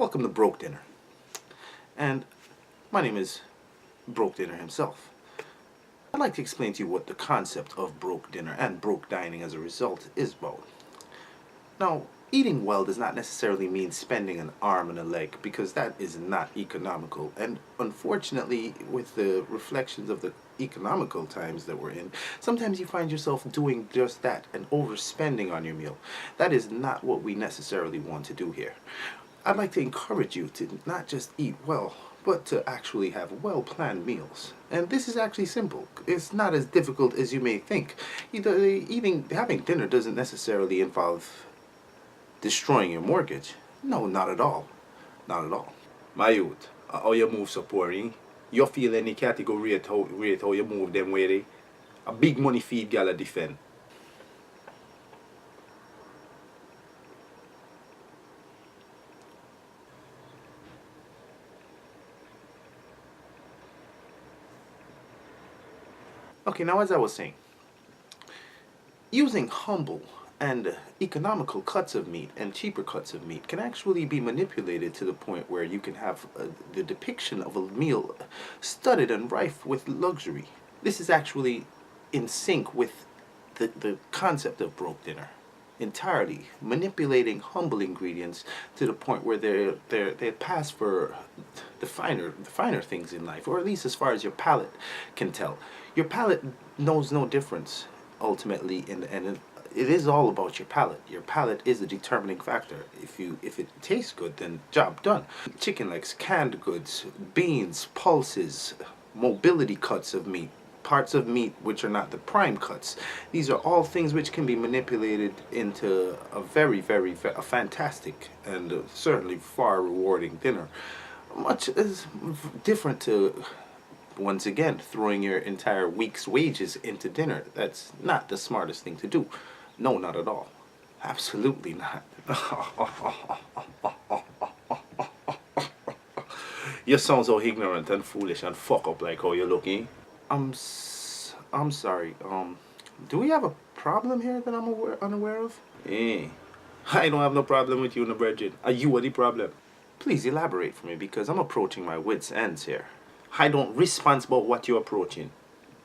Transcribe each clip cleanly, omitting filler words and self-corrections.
Welcome to Broke Dinner. And my name is Broke Dinner himself. I'd like to explain to you what the concept of broke dinner and broke dining as a result is about. Now, eating well does not necessarily mean spending an arm and a leg, because that is not economical. And unfortunately, with the reflections of the economical times that we're in, sometimes you find yourself doing just that and overspending on your meal. That is not what we necessarily want to do here. I'd like to encourage you to not just eat well, but to actually have well-planned meals. And this is actually simple. It's not as difficult as you may think. Having dinner doesn't necessarily involve destroying your mortgage. No, not at all. Not at all. My youth, how you move so poor, eh? You feel any category rate how you move them way, eh? A big money feed gala defend. Okay, now as I was saying, using humble and economical cuts of meat and cheaper cuts of meat can actually be manipulated to the point where you can have the depiction of a meal studded and rife with luxury. This is actually in sync with the concept of broke dinner entirely, manipulating humble ingredients to the point where they pass for the finer things in life, or at least as far as your palate can tell. Your palate knows no difference ultimately, and it is all about your palate. Your palate is a determining factor. If it tastes good, then job done. Chicken legs, canned goods, beans, pulses, mobility cuts of meat, parts of meat which are not the prime cuts. These are all things which can be manipulated into a very fantastic and certainly far rewarding dinner. Much is different to, once again, throwing your entire week's wages into dinner. That's not the smartest thing to do. No, not at all. Absolutely not. You sound so ignorant and foolish and fuck up like how you're looking. I'm sorry. Do we have a problem here that I'm unaware of? Eh, I don't have no problem with you, no brethren. Are you the problem? Please elaborate for me, because I'm approaching my wits' ends here. I don't responsible what you're approaching.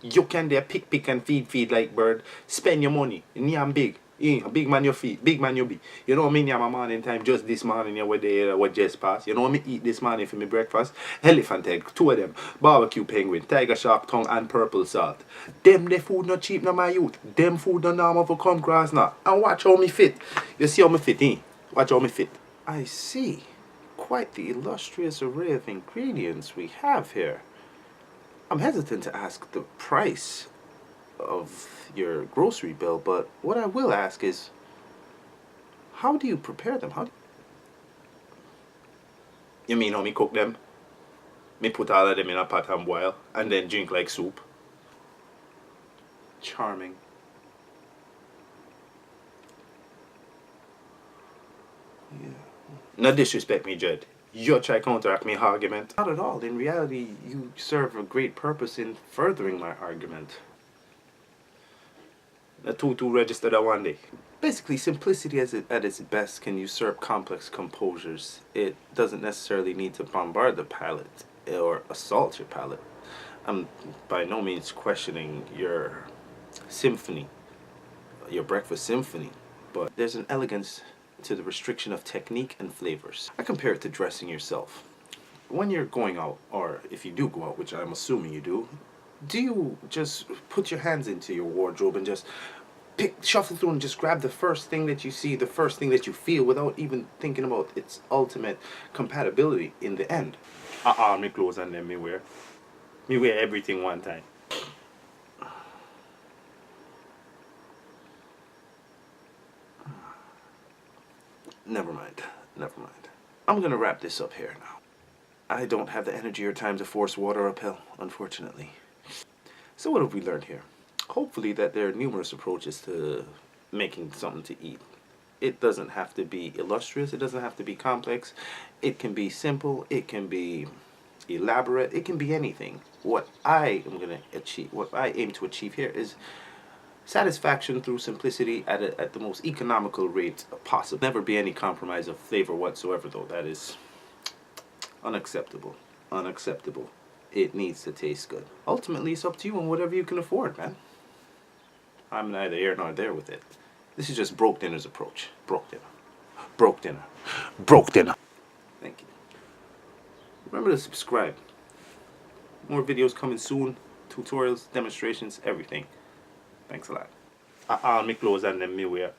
You can there pick and feed like bird. Spend your money. I'm big. A big man you feed, big man you be. You know what I mean? I'm morning time, just this morning you were there, what just passed. You know what I mean? Eat this morning for me breakfast. Elephant egg, 2 of them. Barbecue penguin, tiger shark tongue and purple salt. Them the food not cheap no my youth. Them food no normal for come grass now. And watch how me fit. You see how me fit, eh? Watch how me fit. I see. Quite the illustrious array of ingredients we have here. I'm hesitant to ask the price of your grocery bill, but what I will ask is, how do you prepare them? You mean how me cook them? Me put all of them in a pot and boil, and then drink like soup? Charming. Yeah. No disrespect me, Jed. You try counteract me argument. Not at all. In reality, you serve a great purpose in furthering my argument. The two registered that one day. Basically, simplicity at its best can usurp complex composures. It doesn't necessarily need to bombard the palate or assault your palate. I'm by no means questioning your symphony, your breakfast symphony, but there's an elegance to the restriction of technique and flavors. I compare it to dressing yourself. When you're going out, or if you do go out, which I'm assuming you do you just put your hands into your wardrobe and just shuffle through and just grab the first thing that you see, the first thing that you feel, without even thinking about its ultimate compatibility in the end? Me clothes and then me wear everything one time. Never mind. I'm gonna wrap this up here now. I don't have the energy or time to force water uphill, unfortunately. So what have we learned here? Hopefully that there are numerous approaches to making something to eat. It doesn't have to be illustrious, it doesn't have to be complex. It can be simple, it can be elaborate, it can be anything. What I aim to achieve here is satisfaction through simplicity at the most economical rate possible. Never be any compromise of flavor whatsoever, though. That is Unacceptable. Unacceptable. It needs to taste good. Ultimately, it's up to you and whatever you can afford, man. I'm neither here nor there with it. This is just Broke Dinner's approach. Broke Dinner. Broke Dinner. Broke Dinner. Thank you. Remember to subscribe. More videos coming soon. Tutorials, demonstrations, everything. Thanks a lot. I'll make clothes and then me wear.